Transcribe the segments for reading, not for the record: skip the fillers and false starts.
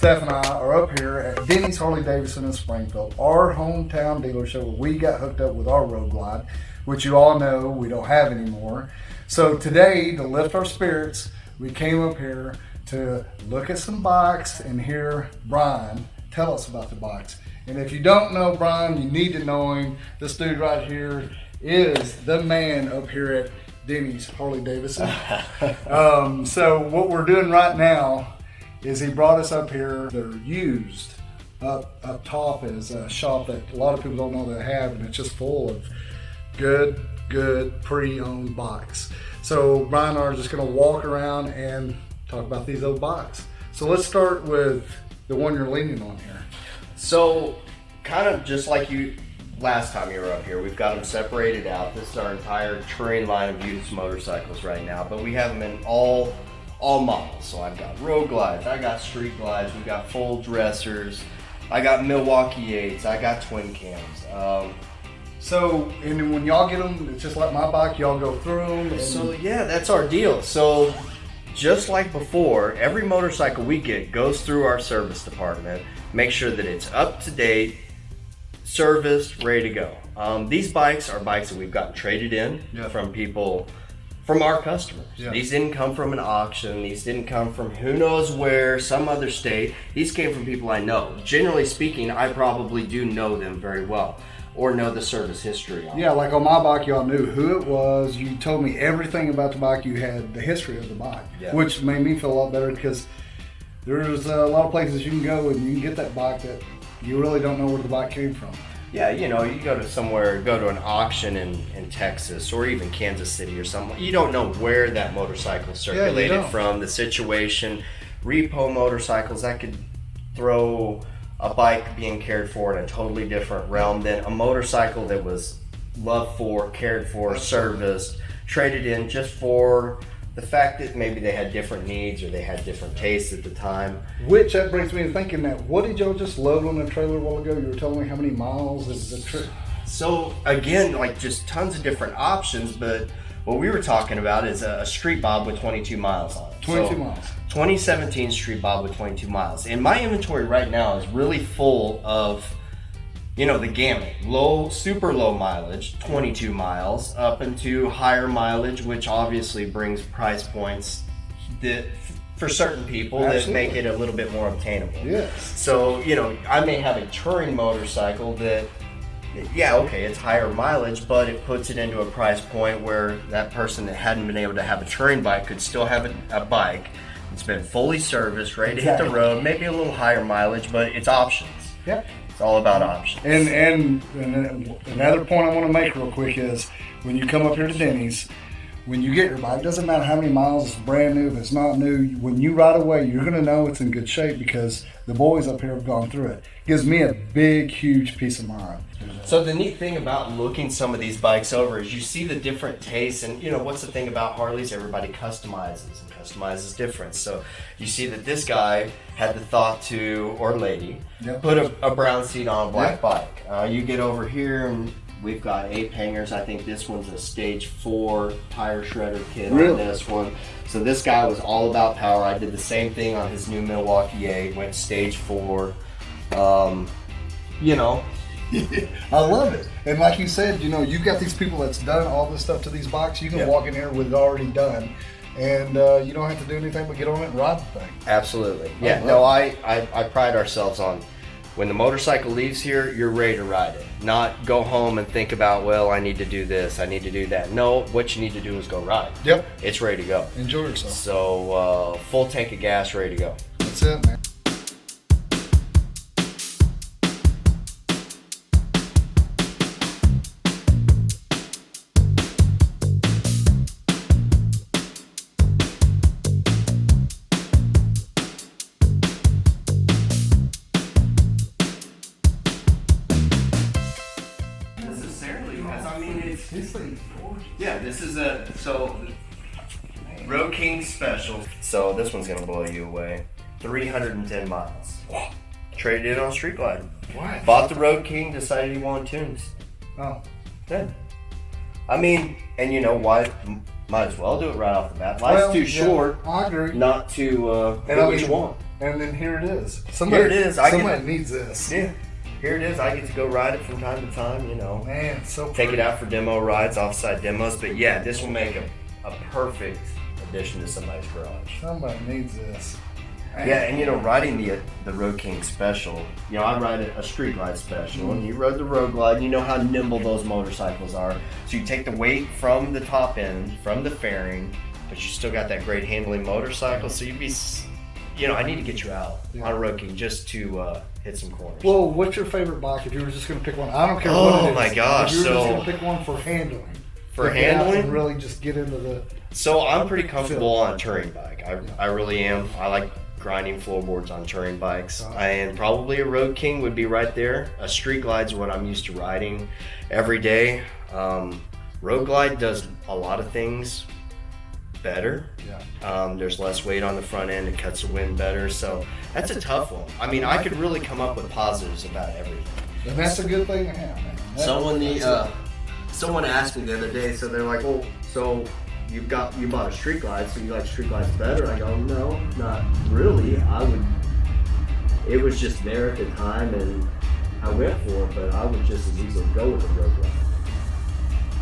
Steph and I are up here at Denney's Harley-Davidson in Springfield, our hometown dealership where we got hooked up with our Road Glide, which you all know we don't have anymore. So today, to lift our spirits, we came up here to look at some bikes and hear Brian tell us about the bikes. And if you don't know Brian, you need to know him. This dude right here is the man up here at Denney's Harley-Davidson. So what we're doing right now is he brought us up here. They're used. Up top is a shop that a lot of people don't know they have, and it's just full of good pre-owned bikes. So Brian and I are just gonna walk around and talk about these old bikes. So let's start with the one you're leaning on here. So kind of just like you last time you were up here, we've got them separated out. This is our entire touring line of used motorcycles right now, but we have them in all models. So I've got road glides, I got street glides, we got full dressers, I got Milwaukee 8s, I got twin cams. So, and then when y'all get them, it's just like my bike, y'all go through them. And so yeah, that's our deal. So just like before, every motorcycle we get goes through our service department, make sure that it's up to date, serviced, ready to go. These bikes are bikes that we've gotten traded in from people, from our customers. These didn't come from an auction. These didn't come from who knows where, some other state. These came from people I know. Generally speaking, I probably do know them very well, or know the service history on. Yeah, like on my bike, y'all knew who it was. You told me everything about the bike. You had the history of the bike, which made me feel a lot better because there's a lot of places you can go and you can get that bike that you really don't know where the bike came from. Yeah, you know, you go to an auction in Texas or even Kansas City or something. You don't know where that motorcycle circulated from, the situation. Repo motorcycles, that could throw a bike being cared for in a totally different realm than a motorcycle that was loved for, cared for, serviced, traded in just for the fact that maybe they had different needs or they had different tastes at the time. Which that brings me to thinking that, what did y'all just load on the trailer a while ago? You were telling me how many miles is the trip? So again, like just tons of different options, but what we were talking about is a street bob with 22 miles on it. 22 miles. 2017 street bob with 22 miles. And my inventory right now is really full of, you know, the gamut. Low, super low mileage, 22 miles, up into higher mileage, which obviously brings price points that for certain people that make it a little bit more obtainable. Yes. So, you know, I may have a touring motorcycle that, yeah, okay, it's higher mileage, but it puts it into a price point where that person that hadn't been able to have a touring bike could still have a bike. It's been fully serviced, ready to hit the road, maybe a little higher mileage, but it's options. Yeah. It's all about options. And another point I want to make real quick is when you come up here to Denney's, when you get your bike, it doesn't matter how many miles, it's brand new, if it's not new, when you ride away, you're going to know it's in good shape because the boys up here have gone through it. Gives me a big, huge peace of mind. So the neat thing about looking some of these bikes over is you see the different tastes, and you know, what's the thing about Harleys? Everybody customizes different. So you see that this guy had the thought to, or lady, put a brown seat on a black bike. You get over here and we've got 8 hangers. I think this one's a stage 4 tire shredder kit on this one. So this guy was all about power. I did the same thing on his new Milwaukee 8, went stage 4. You know. I love it. And like you said, you know, you've got these people that's done all this stuff to these bikes. You can walk in here with it already done. And you don't have to do anything but get on it and ride the thing. Absolutely. Yeah, no, I pride ourselves on when the motorcycle leaves here, you're ready to ride it. Not go home and think about, well, I need to do this, I need to do that. No, what you need to do is go ride. Yep. It's ready to go. Enjoy yourself. So full tank of gas, ready to go. That's it, man. Yeah, this is Road King Special. So this one's gonna blow you away. 310 miles. Traded in on Street Glide. What? Bought the Road King, decided he wanted tunes. Oh. Yeah. I mean, and you know what? Might as well do it right off the bat. Life's too short. I agree. Not to do what you want. And then here it is. Here it is. Somebody needs this. Yeah. Here it is. I get to go ride it from time to time, you know. Man, so Take it out for demo rides, offside demos. But yeah, this will make a perfect addition to somebody's garage. Somebody needs this. Man. Yeah, and you know, riding the Road King Special, you know, I ride a Street Glide Special, and you rode the Road Glide, and you know how nimble those motorcycles are. So you take the weight from the top end, from the fairing, but you still got that great handling motorcycle, so you'd be, you know, I need to get you out on a Road King just to hit some corners. Well, what's your favorite bike if you were just going to pick one? I don't care Oh what it is. my gosh, If you were just so- going to pick one for handling. For to get out handling? and really just get into the... So I'm pretty comfortable on a touring bike. I really am. I like grinding floorboards on touring bikes. And probably a Road King would be right there. A Street Glide's what I'm used to riding every day. Road Glide does a lot of things better. Yeah. There's less weight on the front end. It cuts the wind better. So that's a tough one. I mean, I could really come up with positives about everything. And that's a good thing to have, man. Someone asked me the other day, so they're like, "Well, so you bought a Street Glide, so you like Street Glides better?" I go, "No, not really. It was just there at the time, and I went for it, but I would just as easily go with a Road Glide."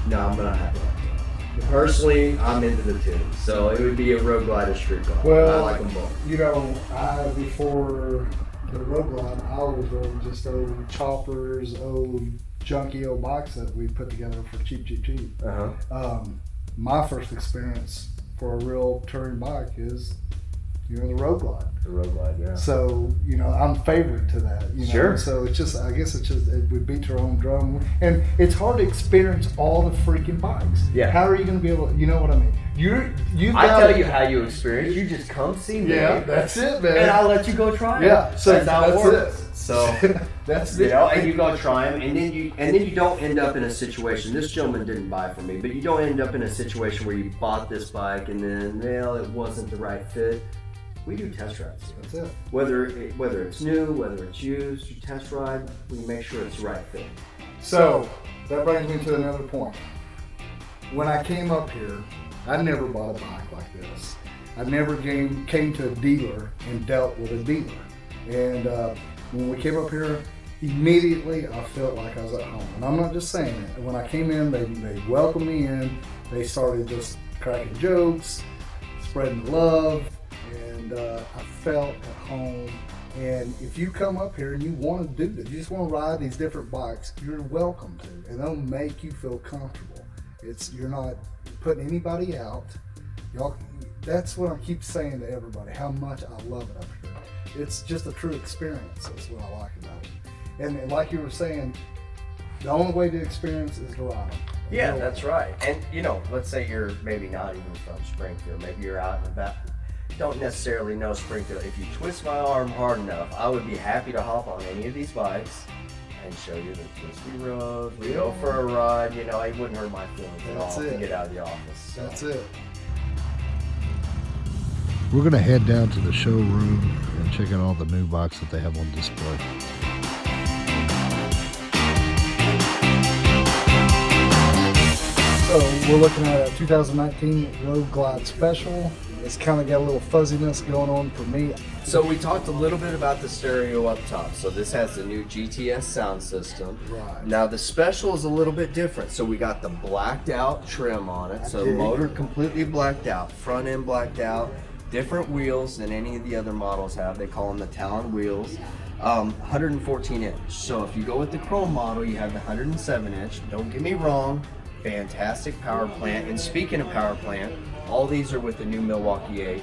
No, I'm not happy with that. Personally, I'm into the two, so it would be a Road Glide or Street Glide. Well, I like them both. You know, before the Road Glide, I was rode just old choppers, old junky old bikes that we put together for cheap. My first experience for a real touring bike is, you know, the Road Glide. The Road Glide, yeah. So, you know, I'm favored to that. You know? Sure. So it's just, I guess it's just, we beat our own drum. And it's hard to experience all the freaking bikes. Yeah. How are you going to be able to, you know what I mean? You've I got tell you how you experience. You just come see me. Yeah, that's it, man. And I'll let you go try it. Yeah, so that's how it that's works. it. So That's you it. know, and you go try them, and then you don't end up in a situation. This gentleman didn't buy from me, but you don't end up in a situation where you bought this bike and then, well, it wasn't the right fit. We do test rides. That's it. Whether it's new, whether it's used, you test ride. We make sure it's the right fit. So that brings me to another point. When I came up here, I never bought a bike like this. I never came to a dealer and dealt with a dealer. And when we came up here, immediately I felt like I was at home. And I'm not just saying that. When I came in, they welcomed me in. They started just cracking jokes, spreading love, and I felt at home. And if you come up here and you want to do this, you just want to ride these different bikes, you're welcome to, and they'll make you feel comfortable. You're not putting anybody out. Y'all, that's what I keep saying to everybody, how much I love it up here. It's just a true experience. That's what I like about it. And like you were saying, the only way to experience is to ride them. Yeah, that's right. And you know, let's say you're maybe not even from Springfield. Maybe you're out and about. Don't necessarily know Springfield. If you twist my arm hard enough, I would be happy to hop on any of these bikes and show you the twisty roads. We go for a ride. You know, it wouldn't hurt my feelings at all to get out of the office. So. That's it. We're going to head down to the showroom and check out all the new bikes that they have on display. So we're looking at a 2019 Road Glide Special. It's kind of got a little fuzziness going on for me. So we talked a little bit about the stereo up top. So this has the new GTS sound system. Right. Now the Special is a little bit different. So we got the blacked out trim on it. So the motor completely blacked out, front end blacked out. Different wheels than any of the other models have. They call them the Talon wheels. 114 inch. So if you go with the Chrome model, you have the 107 inch. Don't get me wrong, fantastic power plant. And speaking of power plant, all these are with the new Milwaukee 8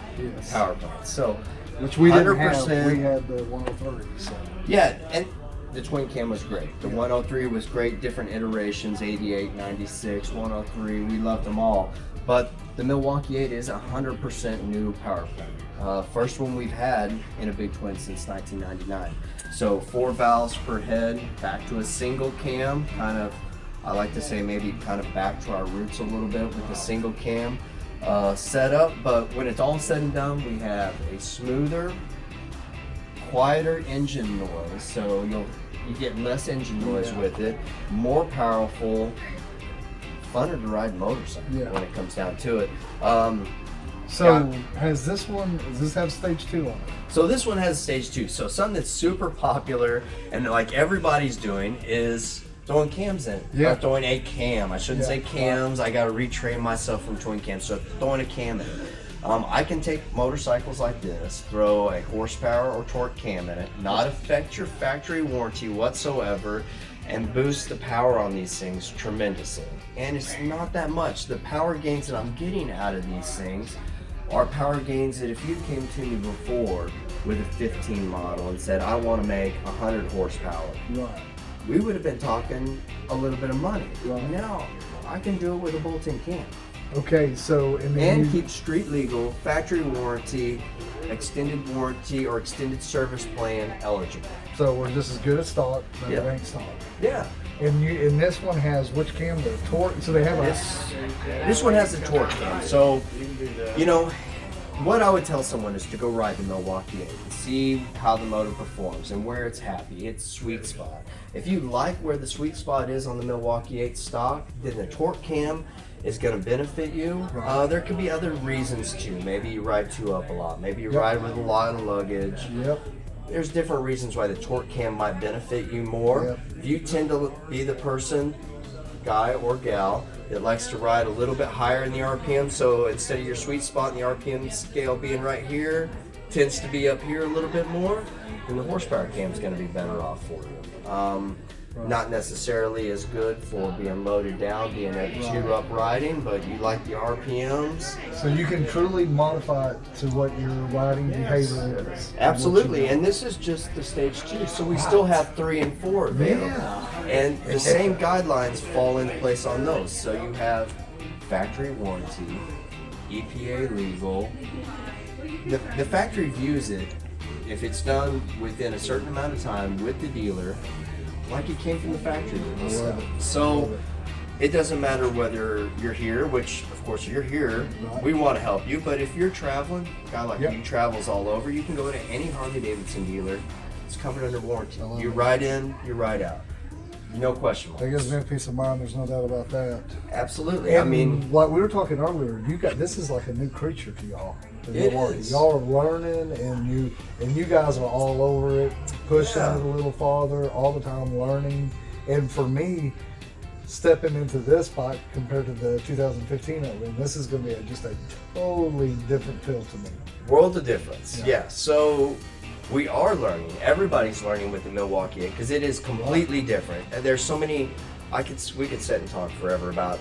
power plant. So, Which we didn't 100%, have. We had the 103. So. yeah, and the twin cam was great. The 103 was great, different iterations, 88, 96, 103. We loved them all. But the Milwaukee 8 is 100% new power plant. First one we've had in a big twin since 1999. So 4 valves per head, back to a single cam, kind of, I like to say maybe kind of back to our roots a little bit with the single cam setup. But when it's all said and done, we have a smoother, quieter engine noise. So you get less engine noise with it, more powerful, funner to ride motorcycle when it comes down to it. So does this have stage 2 on it? So this one has stage 2. So something that's super popular and like everybody's doing is throwing cams in. Yeah. Or throwing a cam. I shouldn't say cams. I got to retrain myself from throwing cams. So throwing a cam in. I can take motorcycles like this, throw a horsepower or torque cam in it, not affect your factory warranty whatsoever, and boost the power on these things tremendously. And it's not that much. The power gains that I'm getting out of these things are power gains that if you came to me before with a 15 model and said, I want to make 100 horsepower, Right. we would have been talking a little bit of money. Right. Now, I can do it with a bolt-in cam. Okay, so And keep street legal, factory warranty, extended warranty, or extended service plan eligible. so we're just as good as stock, but Yeah. it ain't stock. Yeah. And this one has which cam? The torque. So they have This one has a torque cam. So, you know, what I would tell someone is to go ride the Milwaukee 8 and see how the motor performs and where it's happy, its sweet spot. If you like where the sweet spot is on the Milwaukee 8 stock, then the torque cam is going to benefit you. There could be other reasons too. Maybe you ride 2 up a lot. Maybe you ride with a lot of luggage. Yep. There's different reasons why the torque cam might benefit you more. Yep. If you tend to be the person, guy or gal, that likes to ride a little bit higher in the RPM, so instead of your sweet spot in the RPM scale being right here, tends to be up here a little bit more, then the horsepower cam is going to be better off for you. Not necessarily as good for being loaded down, being a 2 up riding, but you like the RPMs. So you can truly modify it to what your riding behavior is. Absolutely, and this is just the stage 2, so we still have 3 and 4 available. Yeah. And the same guidelines fall into place on those. So you have factory warranty, EPA legal. The factory views it, if it's done within a certain amount of time with the dealer, like it came from the factory. So it doesn't matter whether you're here, which of course you're here, we want to help you, but if you're traveling, a guy like you travels all over, you can go to any Harley-Davidson dealer. It's covered under warranty. You ride in, you ride out. No question. That gives me a peace of mind. There's no doubt about that. Absolutely. And I mean, like we were talking earlier, this is like a new creature to y'all. It is. Y'all are learning, and you guys are all over it, pushing it a little farther all the time, learning. And for me, stepping into this bike compared to the 2015 Outrun, this is going to be just a totally different feel to me. world of difference. Yeah. So we are learning. Everybody's learning with the Milwaukee 8 because it is completely different. And there's so many. We could sit and talk forever about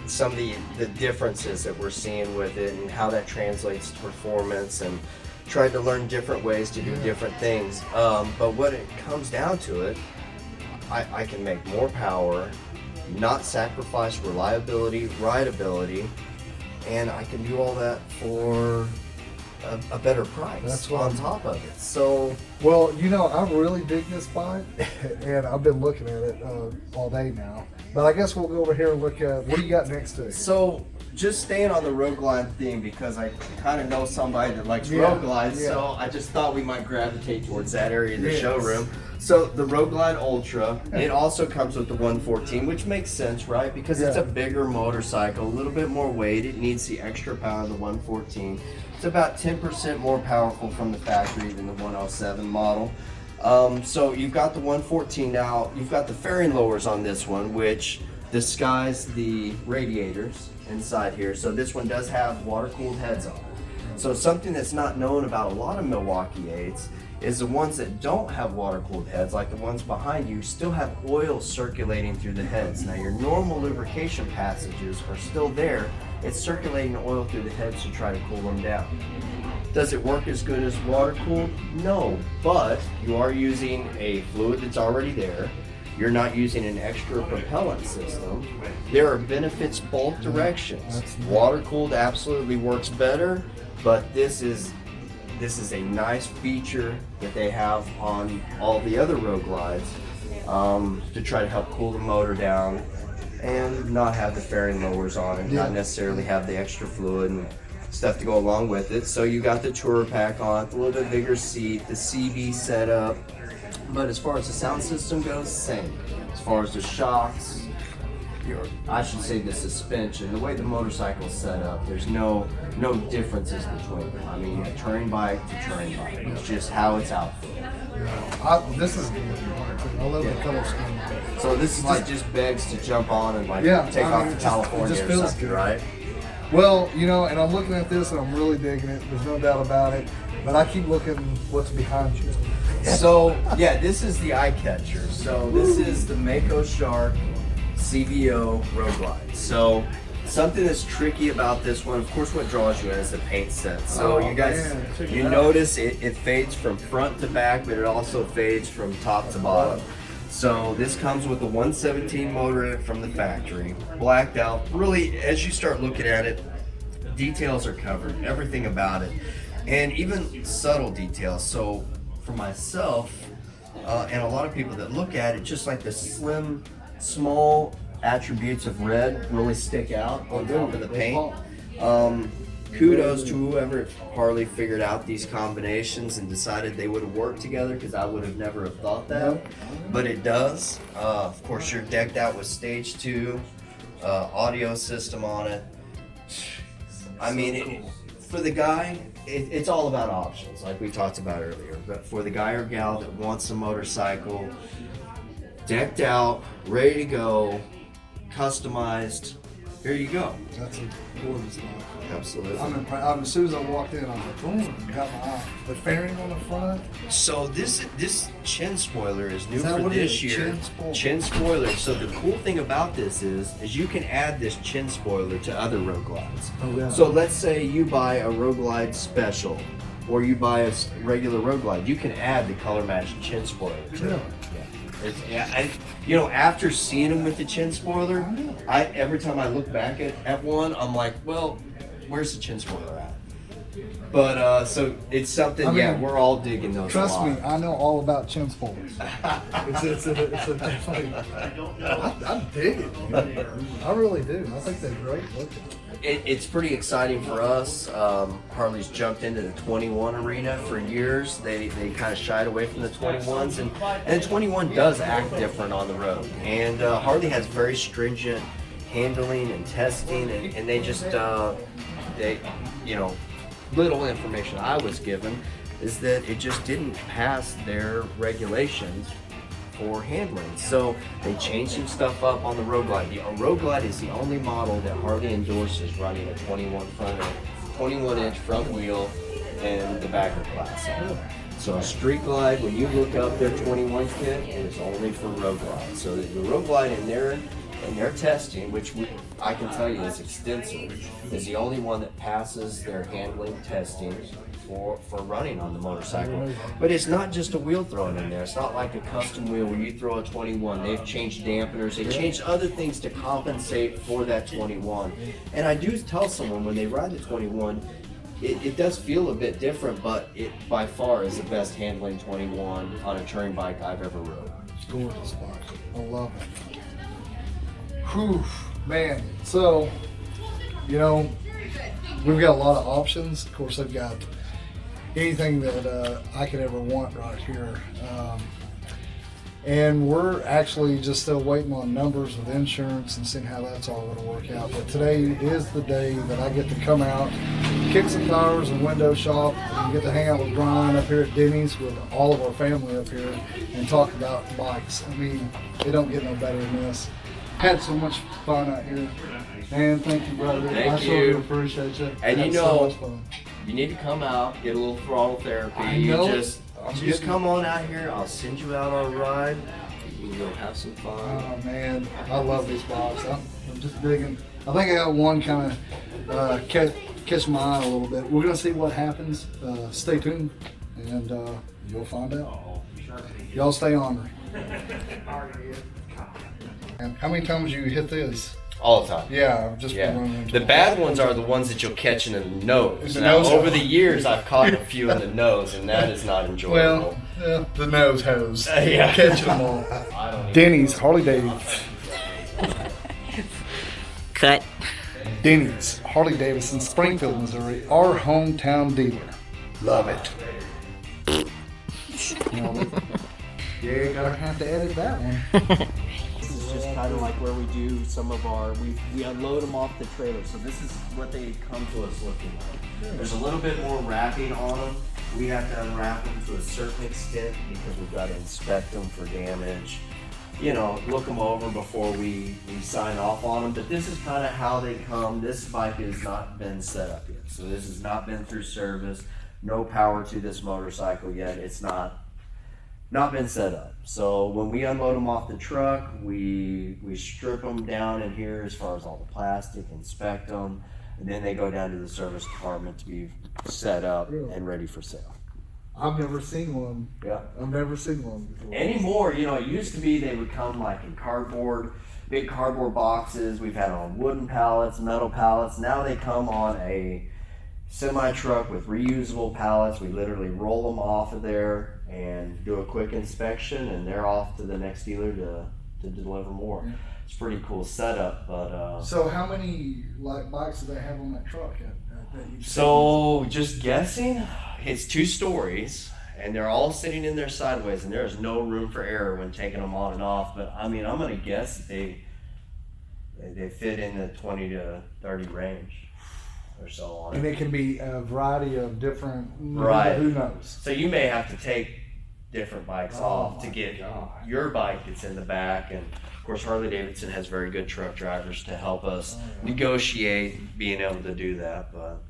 some of the differences that we're seeing with it and how that translates to performance, and tried to learn different ways to do different things. But when it comes down to it, I can make more power, not sacrifice reliability, rideability, and I can do all that for a better price. That's what on top of it. So, well, I really dig this bike, and I've been looking at it all day now. But I guess we'll go over here and look at what do you got next to it. So just staying on the Road Glide theme, because I kind of know somebody that likes Road Glides, so I just thought we might gravitate towards that area of the showroom. So the Road Glide Ultra, it also comes with the 114, which makes sense, right? Because it's a bigger motorcycle, a little bit more weight. It needs the extra power of the 114. It's about 10% more powerful from the factory than the 107 model. So you've got the 114 now. You've got the fairing lowers on this one, which disguise the radiators inside here. So this one does have water-cooled heads on it. So something that's not known about a lot of Milwaukee 8s is the ones that don't have water-cooled heads, like the ones behind you, still have oil circulating through the heads. Now your normal lubrication passages are still there. It's circulating oil through the heads to try to cool them down. Does it work as good as water-cooled? No, but you are using a fluid that's already there. You're not using an extra propellant system. There are benefits both directions. Water-cooled absolutely works better, but this is a nice feature that they have on all the other Road Glides to try to help cool the motor down and not have the fairing lowers on it, not necessarily have the extra fluid and stuff to go along with it. So you got the Tourer pack on, a little bit bigger seat, the CV setup. But as far as the sound system goes, same. As far as the shocks, I should say the suspension, the way the motorcycle's set up, there's no differences between them. I mean, touring bike to touring bike. It's just how it's outfitted. This is good. I love the color scheme. So this is just begs to jump on and take off to it California just or feels something, good. right? Well, and I'm looking at this and I'm really digging it. There's no doubt about it. But I keep looking what's behind you. So, yeah, this is the eye catcher. So this is the Mako Shark CVO Road Glide. So something that's tricky about this one, of course, what draws you in is the paint set. So you guys, you notice it fades from front to back, but it also fades from top to bottom. So this comes with a 117 motor in it from the factory, blacked out. Really, as you start looking at it, details are covered, everything about it, and even subtle details. So for myself, and a lot of people that look at it, just like the slim, small attributes of red really stick out on top of the paint. Kudos to whoever at Harley figured out these combinations and decided they would have worked together, because I would have never have thought that, but it does. Of course, you're decked out with stage 2 audio system on it. I mean, for the guy, it's all about options, like we talked about earlier. But for the guy or gal that wants a motorcycle decked out, ready to go, customized, here you go. That's a gorgeous bike. Absolutely. As soon as I walked in, I was like, boom, got my eye. The fairing on the front. So this chin spoiler is new that for what it this is? year. Chin spoiler. So the cool thing about this is you can add this chin spoiler to other Road Glides. Oh, yeah. So let's say you buy a Road Glide Special, or you buy a regular Road Glide. You can add the color matched chin spoiler to it. After seeing them with the chin spoiler, every time I look back at one, I'm like, well, where's the chin spoiler at? But so it's something. We're all digging those. Trust me, I know all about chin spoilers. it's a definitely. I dig it. I really do. I think they're great looking. It's pretty exciting for us. Harley's jumped into the 21 arena for years. They kind of shied away from the 21s, and 21 does act different on the road. And Harley has very stringent handling and testing, and they just little information I was given is that it just didn't pass their regulations for handling. So they changed some stuff up on the Road Glide. The Road Glide is the only model that Harley endorses running a 21-inch front wheel and the backer class. So a Street Glide, when you look up their 21 kit, is only for Road Glide. So the Road Glide in their testing, which I can tell you is extensive, is the only one that passes their handling testing for running on the motorcycle. But it's not just a wheel thrown in there. It's not like a custom wheel where you throw a 21. They've changed dampeners. They've changed other things to compensate for that 21. And I do tell someone when they ride the 21, it does feel a bit different, but it by far is the best handling 21 on a touring bike I've ever rode. It's gorgeous bike. I love it. Whew, man. So, we've got a lot of options. Of course, they've got anything that I could ever want right here. And we're actually just still waiting on numbers with insurance and seeing how that's all going to work out. But today is the day that I get to come out, kick some tires and window shop, and get to hang out with Brian up here at Denney's with all of our family up here and talk about bikes. I mean, they don't get no better than this. Had so much fun out here. Man, thank you, brother. Thank I you. sure appreciate you. And Had so much fun. You need to come out, get a little throttle therapy. I know. Just come on out here. I'll send you out on a ride. You can go have some fun. Oh man, I love these bikes. I'm just digging. I think I got one kind of catch my eye a little bit. We're gonna see what happens. Stay tuned, and you'll find out. Y'all stay on me. And how many times you hit this? All the time. Yeah, I've just been running into The bad ones are the ones that you'll catch in the nose. The Now, nose over hole. the years, I've caught a few in the nose, and that is not enjoyable. Well, the nose hose. Yeah. Catch them all. Denney's, Harley-Davidson. Cut. Denney's, Harley-Davidson, Springfield, Missouri, our hometown dealer. Love it. You're gonna have to edit that one. just kind of like where we do some of our, we unload them off the trailer. So this is what they come to us looking like. There's a little bit more wrapping on them. We have to unwrap them to a certain extent because we've got to inspect them for damage. You know, look them over before we sign off on them. But this is kind of how they come. This bike has not been set up yet. So this has not been through service. No power to this motorcycle yet. It's not been set up. So when we unload them off the truck, we strip them down in here as far as all the plastic, inspect them, and then they go down to the service department to be set up and ready for sale. I've never seen one. Yeah. I've never seen one before. Anymore, you know, it used to be they would come like in cardboard, big cardboard boxes. We've had on wooden pallets, metal pallets. Now they come on a semi-truck with reusable pallets. We literally roll them off of there and do a quick inspection, and they're off to the next dealer to deliver more. Yeah. It's a pretty cool setup, but So how many like bikes do they have on that truck? That you've so just guessing, it's 2 stories, and they're all sitting in there sideways, and there's no room for error when taking them on and off. But I mean, I'm gonna guess that they fit in the 20 to 30 range or so on. And it can be a variety of different. Right. Who knows? So you may have to take different bikes Oh off to my get God. your bike that's in the back. And of course, Harley-Davidson has very good truck drivers to help us negotiate being able to do that. But